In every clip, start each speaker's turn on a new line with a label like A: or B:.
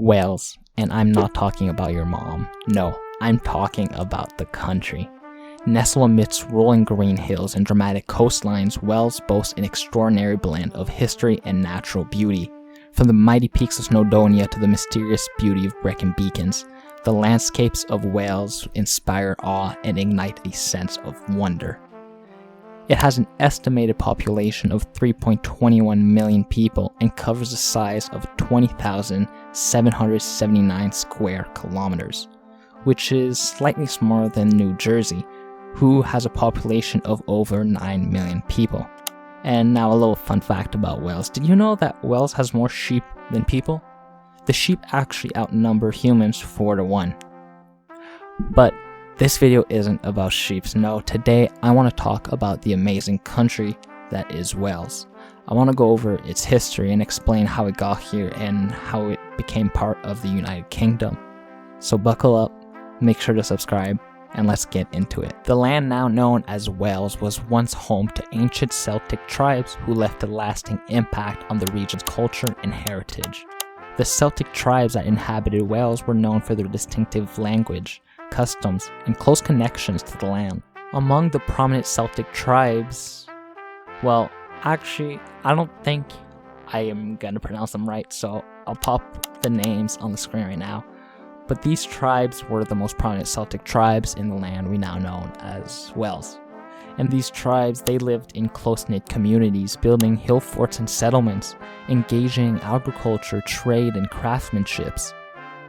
A: Wales, and I'm not talking about your mom. No, I'm talking about the country. Nestled amidst rolling green hills and dramatic coastlines, Wales boasts an extraordinary blend of history and natural beauty. From the mighty peaks of Snowdonia to the mysterious beauty of Brecon Beacons, the landscapes of Wales inspire awe and ignite a sense of wonder. It has an estimated population of 3.21 million people and covers a size of 20,779 square kilometers, which is slightly smaller than New Jersey, who has a population of over 9 million people. And now a little fun fact about Wales. Did you know that Wales has more sheep than people? The sheep actually outnumber humans 4-1. But this video isn't about sheep. No, today I want to talk about the amazing country that is Wales. I want to go over its history and explain how it got here and how it became part of the United Kingdom. So buckle up, make sure to subscribe, and let's get into it. The land now known as Wales was once home to ancient Celtic tribes who left a lasting impact on the region's culture and heritage. The Celtic tribes that inhabited Wales were known for their distinctive language, customs, and close connections to the land. Among the prominent Celtic tribes, well, actually, I don't think I am gonna pronounce them right, so I'll pop the names on the screen right now. But these tribes were the most prominent Celtic tribes in the land we now know as Wales. And these tribes, they lived in close-knit communities, building hill forts and settlements, engaging in agriculture, trade, and craftsmanship.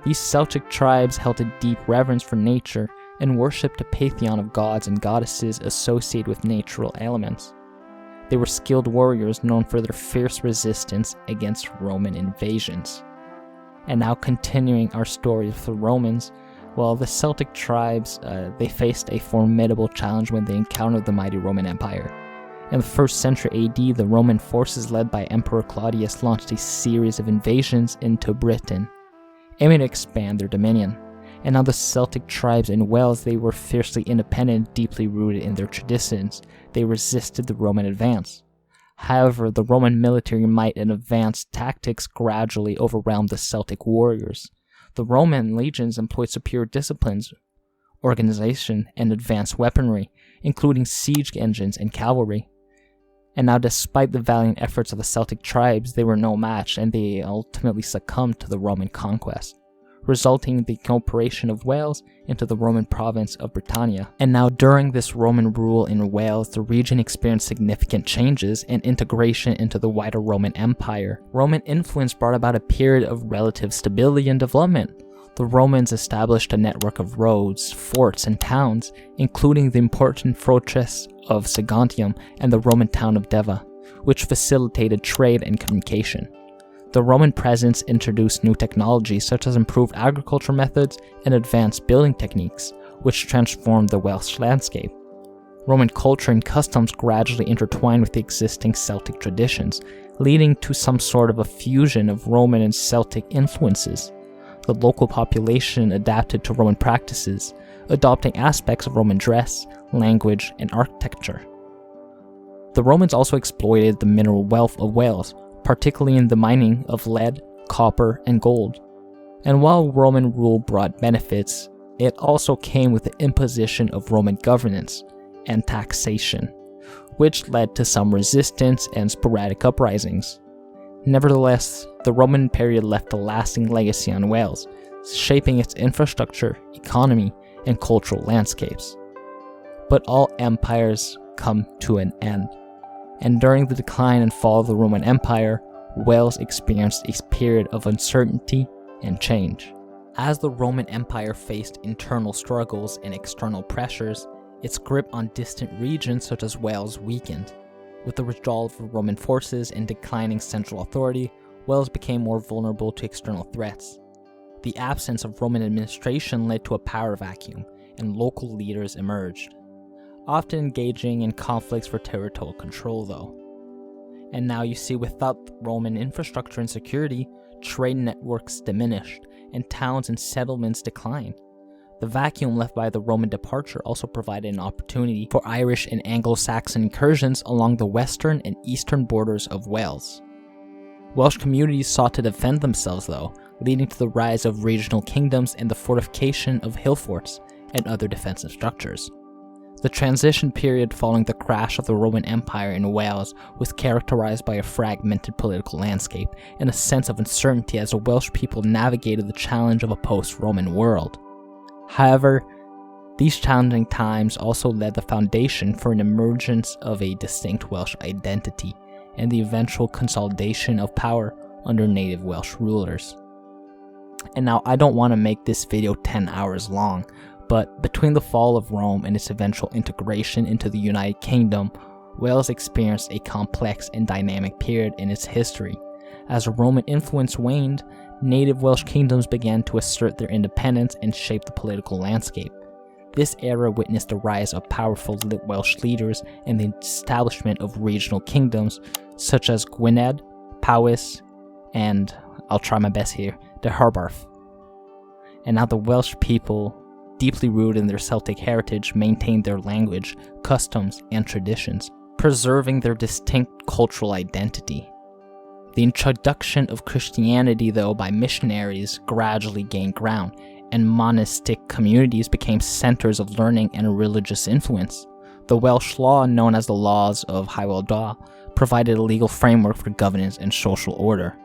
A: These Celtic tribes held a deep reverence for nature and worshipped a pantheon of gods and goddesses associated with natural elements. They were skilled warriors known for their fierce resistance against Roman invasions. And now continuing our story with the Romans, well, the Celtic tribes, they faced a formidable challenge when they encountered the mighty Roman Empire. In the 1st century AD, the Roman forces led by Emperor Claudius launched a series of invasions into Britain, aiming to expand their dominion. And now the Celtic tribes in Wales, they were fiercely independent, deeply rooted in their traditions. They resisted the Roman advance. However, the Roman military might and advanced tactics gradually overwhelmed the Celtic warriors. The Roman legions employed superior disciplines, organization, and advanced weaponry, including siege engines and cavalry. And now, despite the valiant efforts of the Celtic tribes, they were no match, and they ultimately succumbed to the Roman conquest, resulting in the incorporation of Wales into the Roman province of Britannia. And now, during this Roman rule in Wales, the region experienced significant changes and integration into the wider Roman Empire. Roman influence brought about a period of relative stability and development. The Romans established a network of roads, forts, and towns, including the important fortress of Saguntium and the Roman town of Deva, which facilitated trade and communication. The Roman presence introduced new technologies such as improved agriculture methods and advanced building techniques, which transformed the Welsh landscape. Roman culture and customs gradually intertwined with the existing Celtic traditions, leading to some sort of a fusion of Roman and Celtic influences. The local population adapted to Roman practices, adopting aspects of Roman dress, language, and architecture. The Romans also exploited the mineral wealth of Wales, particularly in the mining of lead, copper, and gold. And while Roman rule brought benefits, it also came with the imposition of Roman governance and taxation, which led to some resistance and sporadic uprisings. Nevertheless, the Roman period left a lasting legacy on Wales, shaping its infrastructure, economy, and cultural landscapes. But all empires come to an end, and during the decline and fall of the Roman Empire, Wales experienced a period of uncertainty and change. As the Roman Empire faced internal struggles and external pressures, its grip on distant regions such as Wales weakened. With the withdrawal of Roman forces and declining central authority, Wales became more vulnerable to external threats. The absence of Roman administration led to a power vacuum, and local leaders emerged, often engaging in conflicts for territorial control though. And now you see, without Roman infrastructure and security, trade networks diminished, and towns and settlements declined. The vacuum left by the Roman departure also provided an opportunity for Irish and Anglo-Saxon incursions along the western and eastern borders of Wales. Welsh communities sought to defend themselves though, leading to the rise of regional kingdoms and the fortification of hill forts and other defensive structures. The transition period following the crash of the Roman Empire in Wales was characterized by a fragmented political landscape and a sense of uncertainty as the Welsh people navigated the challenge of a post-Roman world. However, these challenging times also laid the foundation for an emergence of a distinct Welsh identity and the eventual consolidation of power under native Welsh rulers. And now, I don't want to make this video 10 hours long, but between the fall of Rome and its eventual integration into the United Kingdom, Wales experienced a complex and dynamic period in its history. As Roman influence waned, native Welsh kingdoms began to assert their independence and shape the political landscape. This era witnessed the rise of powerful Welsh leaders and the establishment of regional kingdoms such as Gwynedd, Powys, and, I'll try my best here, the Harbarth. And now the Welsh people, deeply rooted in their Celtic heritage, maintained their language, customs, and traditions, preserving their distinct cultural identity. The introduction of Christianity, though, by missionaries gradually gained ground, and monastic communities became centers of learning and religious influence. The Welsh law, known as the Laws of Hywel provided a legal framework for governance and social order.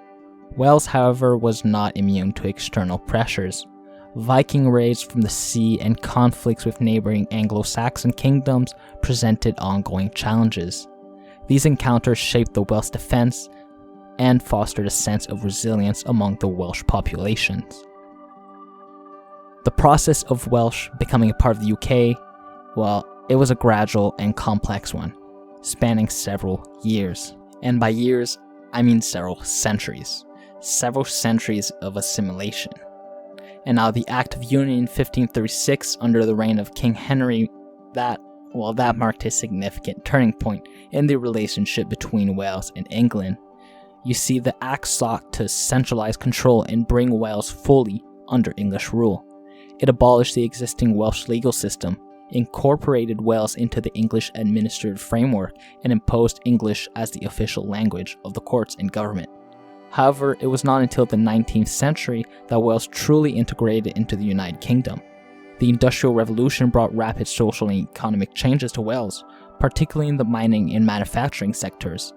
A: Wales, however, was not immune to external pressures. Viking raids from the sea and conflicts with neighboring Anglo-Saxon kingdoms presented ongoing challenges. These encounters shaped the Welsh defense and fostered a sense of resilience among the Welsh populations. The process of Welsh becoming a part of the UK, well, it was a gradual and complex one, spanning several years. And by years, I mean several centuries. Several centuries of assimilation. And now the Act of Union in 1536 under the reign of King Henry, that marked a significant turning point in the relationship between Wales and England. You see, the Act sought to centralize control and bring Wales fully under English rule. It abolished the existing Welsh legal system, incorporated Wales into the English administrative framework, and imposed English as the official language of the courts and government. However, it was not until the 19th century that Wales truly integrated into the United Kingdom. The Industrial Revolution brought rapid social and economic changes to Wales, particularly in the mining and manufacturing sectors.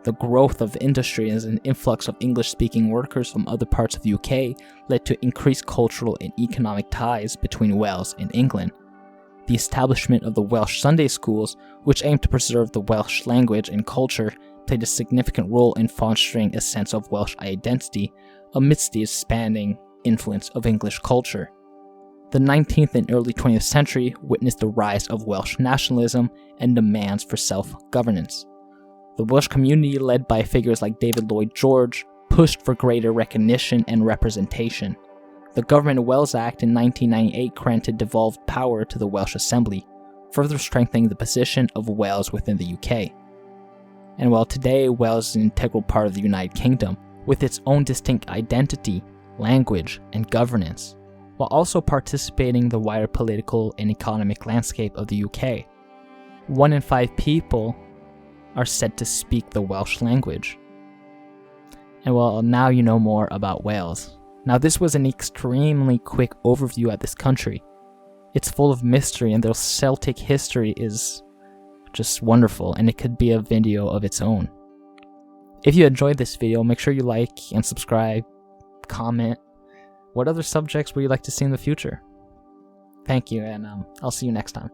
A: The growth of industry and an influx of English-speaking workers from other parts of the UK led to increased cultural and economic ties between Wales and England. The establishment of the Welsh Sunday schools, which aimed to preserve the Welsh language and culture, played a significant role in fostering a sense of Welsh identity amidst the expanding influence of English culture. The 19th and early 20th century witnessed the rise of Welsh nationalism and demands for self-governance. The Welsh community, led by figures like David Lloyd George, pushed for greater recognition and representation. The Government of Wales Act in 1998 granted devolved power to the Welsh Assembly, further strengthening the position of Wales within the UK. And while today Wales is an integral part of the United Kingdom, with its own distinct identity, language, and governance, while also participating in the wider political and economic landscape of the UK. 1 in 5 people are said to speak the Welsh language. And well, now you know more about Wales. Now, this was an extremely quick overview of this country. It's full of mystery, and their Celtic history is just wonderful, and it could be a video of its own. If you enjoyed this video, make sure you like and subscribe, comment. What other subjects would you like to see in the future? Thank you, and I'll see you next time.